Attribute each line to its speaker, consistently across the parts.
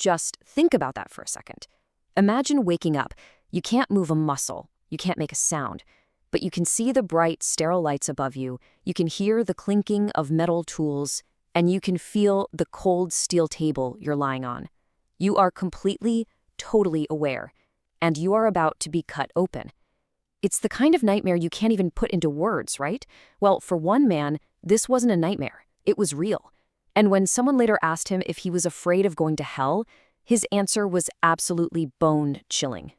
Speaker 1: Just think about that for a second. Imagine waking up. You can't move a muscle. You can't make a sound. But you can see the bright, sterile lights above you. You can hear the clinking of metal tools. And you can feel the cold steel table you're lying on. You are completely, totally aware. And you are about to be cut open. It's the kind of nightmare you can't even put into words, right? Well, for one man, this wasn't a nightmare. It was real. And when someone later asked him if he was afraid of going to hell, his answer was absolutely bone-chilling.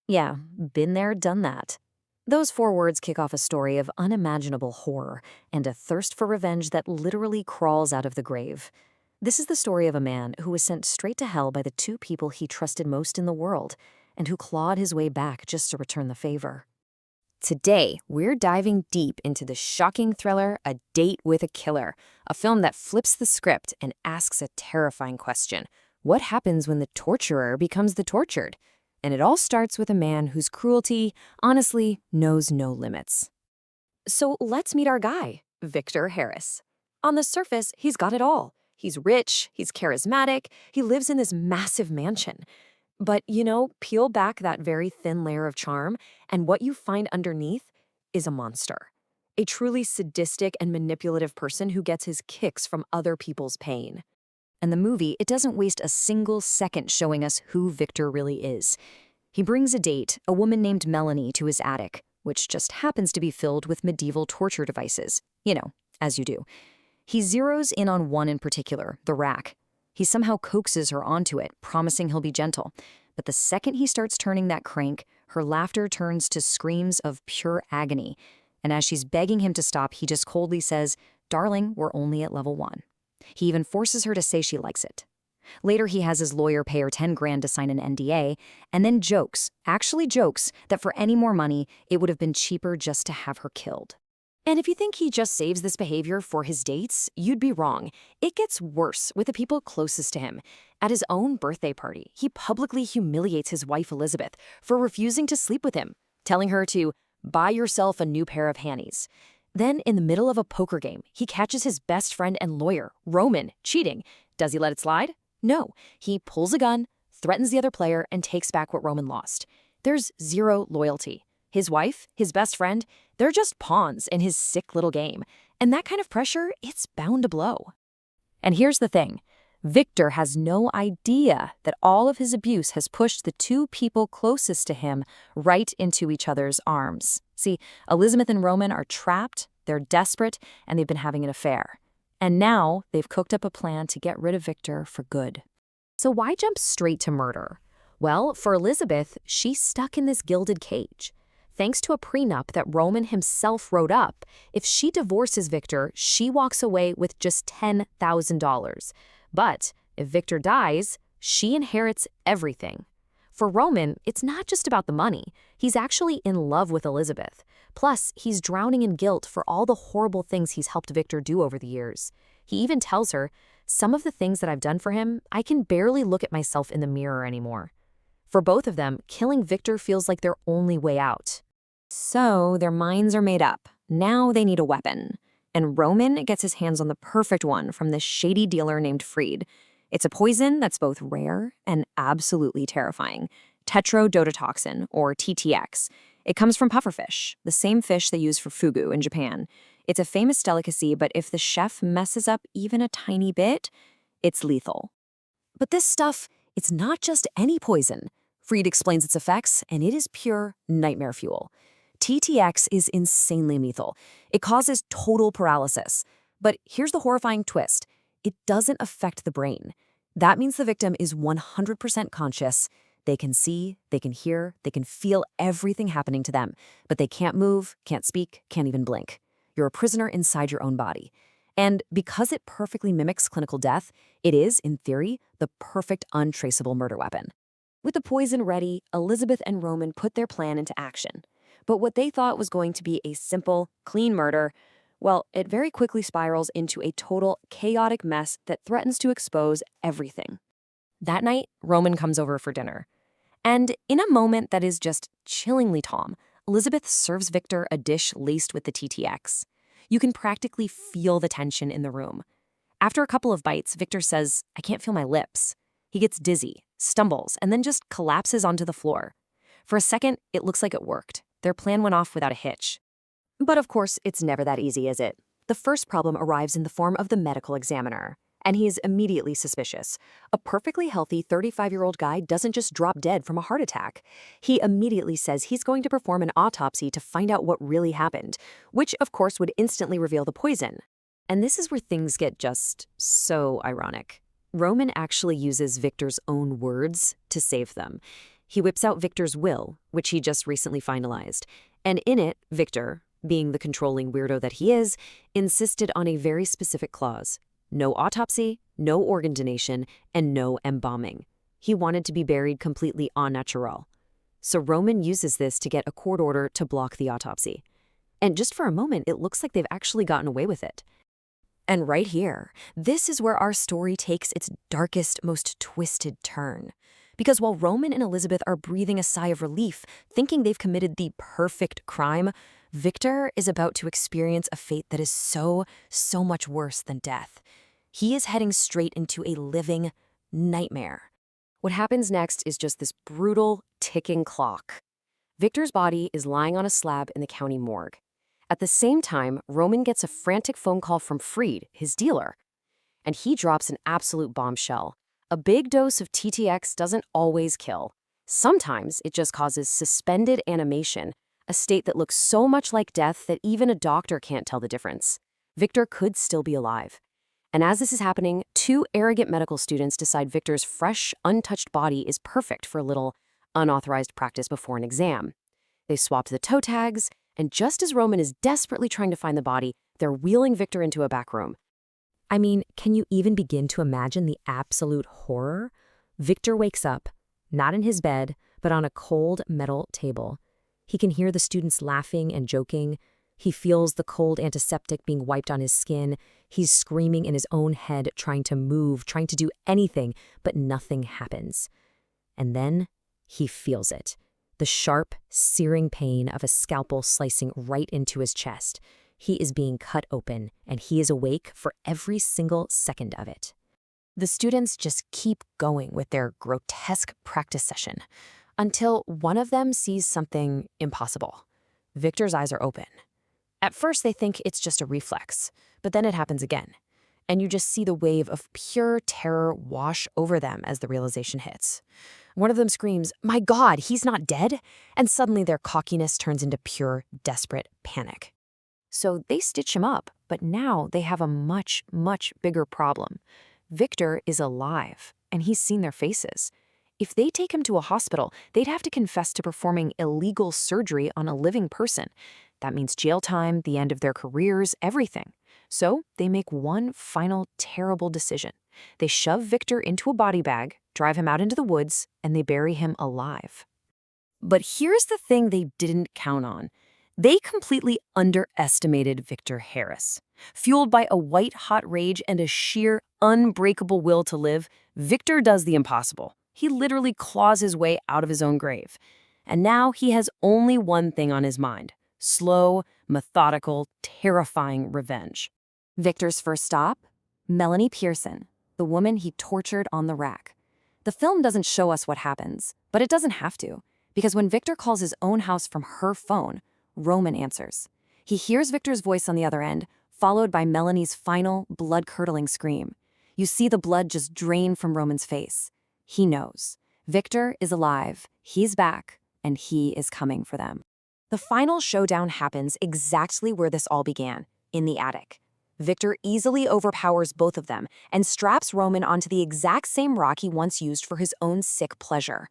Speaker 1: Yeah, been there, done that. Those 4 words kick off a story of unimaginable horror and a thirst for revenge that literally crawls out of the grave. This is the story of a man who was sent straight to hell by the 2 people he trusted most in the world, and who clawed his way back just to return the favor. Today, we're diving deep into the shocking thriller, A Date with a Killer, a film that flips the script and asks a terrifying question. What happens when the torturer becomes the tortured? And it all starts with a man whose cruelty, honestly, knows no limits. So let's meet our guy, Victor Harris. On the surface, he's got it all. He's rich, he's charismatic, he lives in this massive mansion. But, peel back that very thin layer of charm, and what you find underneath is a monster. A truly sadistic and manipulative person who gets his kicks from other people's pain. And the movie, it doesn't waste a single second showing us who Victor really is. He brings a date, a woman named Melanie, to his attic, which just happens to be filled with medieval torture devices. As you do. He zeroes in on one in particular, the rack. He somehow coaxes her onto it, promising he'll be gentle. But the second he starts turning that crank, her laughter turns to screams of pure agony. And as she's begging him to stop, he just coldly says, "Darling, we're only at level 1. He even forces her to say she likes it. Later, he has his lawyer pay her 10 grand to sign an NDA, and then actually jokes, that for any more money, it would have been cheaper just to have her killed. And if you think he just saves this behavior for his dates, you'd be wrong. It gets worse with the people closest to him. At his own birthday party, he publicly humiliates his wife Elizabeth for refusing to sleep with him, telling her to buy yourself a new pair of panties. Then, in the middle of a poker game, he catches his best friend and lawyer, Roman, cheating. Does he let it slide? No. He pulls a gun, threatens the other player, and takes back what Roman lost. There's zero loyalty. His wife, his best friend, they're just pawns in his sick little game. And that kind of pressure, it's bound to blow. And here's the thing. Victor has no idea that all of his abuse has pushed the 2 people closest to him right into each other's arms. See, Elizabeth and Roman are trapped, they're desperate, and they've been having an affair. And now they've cooked up a plan to get rid of Victor for good. So why jump straight to murder? Well, for Elizabeth, she's stuck in this gilded cage. Thanks to a prenup that Roman himself wrote up, if she divorces Victor, she walks away with just $10,000. But if Victor dies, she inherits everything. For Roman, it's not just about the money. He's actually in love with Elizabeth. Plus, he's drowning in guilt for all the horrible things he's helped Victor do over the years. He even tells her, "Some of the things that I've done for him, I can barely look at myself in the mirror anymore." For both of them, killing Victor feels like their only way out. So their minds are made up. Now they need a weapon. And Roman gets his hands on the perfect one from this shady dealer named Freed. It's a poison that's both rare and absolutely terrifying. Tetrodotoxin, or TTX. It comes from pufferfish, the same fish they use for fugu in Japan. It's a famous delicacy, but if the chef messes up even a tiny bit, it's lethal. But this stuff, it's not just any poison. Freed explains its effects, and it is pure nightmare fuel. TTX is insanely lethal. It causes total paralysis. But here's the horrifying twist. It doesn't affect the brain. That means the victim is 100% conscious. They can see, they can hear, they can feel everything happening to them, but they can't move, can't speak, can't even blink. You're a prisoner inside your own body. And because it perfectly mimics clinical death, it is, in theory, the perfect untraceable murder weapon. With the poison ready, Elizabeth and Roman put their plan into action. But what they thought was going to be a simple, clean murder, well, it very quickly spirals into a total chaotic mess that threatens to expose everything. That night, Roman comes over for dinner. And in a moment that is just chillingly Tom, Elizabeth serves Victor a dish laced with the TTX. You can practically feel the tension in the room. After a couple of bites, Victor says, "I can't feel my lips." He gets dizzy, stumbles, and then just collapses onto the floor. For a second, it looks like it worked. Their plan went off without a hitch. But of course, it's never that easy, is it? The first problem arrives in the form of the medical examiner, and he is immediately suspicious. A perfectly healthy 35-year-old guy doesn't just drop dead from a heart attack. He immediately says he's going to perform an autopsy to find out what really happened, which of course would instantly reveal the poison. And this is where things get just so ironic. Roman actually uses Victor's own words to save them. He whips out Victor's will, which he just recently finalized, and in it, Victor, being the controlling weirdo that he is, insisted on a very specific clause. No autopsy, no organ donation, and no embalming. He wanted to be buried completely au naturel. So Roman uses this to get a court order to block the autopsy. And just for a moment, it looks like they've actually gotten away with it. And right here, this is where our story takes its darkest, most twisted turn. Because while Roman and Elizabeth are breathing a sigh of relief, thinking they've committed the perfect crime, Victor is about to experience a fate that is so much worse than death. He is heading straight into a living nightmare. What happens next is just this brutal, ticking clock. Victor's body is lying on a slab in the county morgue. At the same time, Roman gets a frantic phone call from Freed, his dealer. And he drops an absolute bombshell. A big dose of TTX doesn't always kill. Sometimes it just causes suspended animation, a state that looks so much like death that even a doctor can't tell the difference. Victor could still be alive. And as this is happening, two arrogant medical students decide Victor's fresh, untouched body is perfect for a little unauthorized practice before an exam. They swap the toe tags, and just as Roman is desperately trying to find the body, they're wheeling Victor into a back room. I mean, can you even begin to imagine the absolute horror? Victor wakes up, not in his bed, but on a cold metal table. He can hear the students laughing and joking. He feels the cold antiseptic being wiped on his skin. He's screaming in his own head, trying to move, trying to do anything, but nothing happens. And then he feels it. The sharp, searing pain of a scalpel slicing right into his chest. He is being cut open, and he is awake for every single second of it. The students just keep going with their grotesque practice session until one of them sees something impossible. Victor's eyes are open. At first, they think it's just a reflex, but then it happens again, and you just see the wave of pure terror wash over them as the realization hits. One of them screams, "My God, he's not dead!" And suddenly their cockiness turns into pure, desperate panic. So they stitch him up, but now they have a much bigger problem. Victor is alive, and he's seen their faces. If they take him to a hospital, they'd have to confess to performing illegal surgery on a living person. That means jail time, the end of their careers, everything. So they make one final terrible decision. They shove Victor into a body bag, drive him out into the woods, and they bury him alive. But here's the thing they didn't count on. They completely underestimated Victor Harris. Fueled by a white-hot rage and a sheer, unbreakable will to live, Victor does the impossible. He literally claws his way out of his own grave. And now he has only one thing on his mind: slow, methodical, terrifying revenge. Victor's first stop? Melanie Pearson, the woman he tortured on the rack. The film doesn't show us what happens, but it doesn't have to, because when Victor calls his own house from her phone, Roman answers. He hears Victor's voice on the other end, followed by Melanie's final, blood-curdling scream. You see the blood just drain from Roman's face. He knows. Victor is alive, he's back, and he is coming for them. The final showdown happens exactly where this all began, in the attic. Victor easily overpowers both of them and straps Roman onto the exact same rock he once used for his own sick pleasure.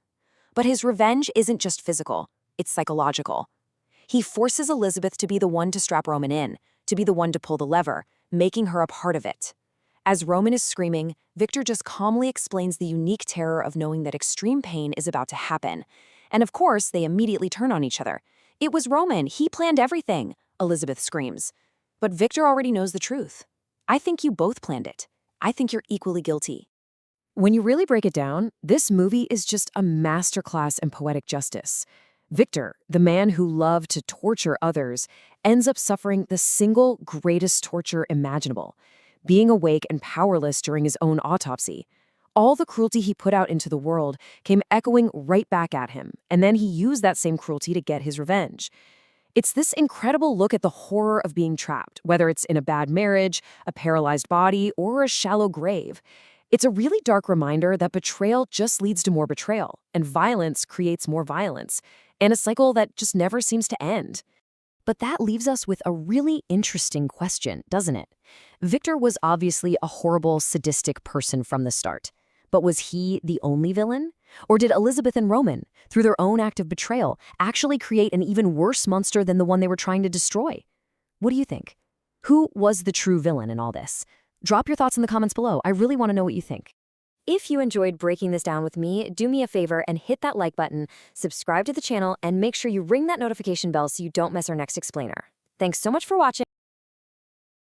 Speaker 1: But his revenge isn't just physical, it's psychological. He forces Elizabeth to be the one to strap Roman in, to be the one to pull the lever, making her a part of it. As Roman is screaming, Victor just calmly explains the unique terror of knowing that extreme pain is about to happen. And of course, they immediately turn on each other. "It was Roman, he planned everything," Elizabeth screams. But Victor already knows the truth. "I think you both planned it. I think you're equally guilty." When you really break it down, this movie is just a masterclass in poetic justice. Victor, the man who loved to torture others, ends up suffering the single greatest torture imaginable, being awake and powerless during his own autopsy. All the cruelty he put out into the world came echoing right back at him, and then he used that same cruelty to get his revenge. It's this incredible look at the horror of being trapped, whether it's in a bad marriage, a paralyzed body, or a shallow grave. It's a really dark reminder that betrayal just leads to more betrayal, and violence creates more violence, and a cycle that just never seems to end. But that leaves us with a really interesting question, doesn't it? Victor was obviously a horrible, sadistic person from the start. But was he the only villain? Or did Elizabeth and Roman, through their own act of betrayal, actually create an even worse monster than the one they were trying to destroy? What do you think? Who was the true villain in all this? Drop your thoughts in the comments below. I really want to know what you think. If you enjoyed breaking this down with me, do me a favor and hit that like button, subscribe to the channel, and make sure you ring that notification bell so you don't miss our next explainer. Thanks so much for watching.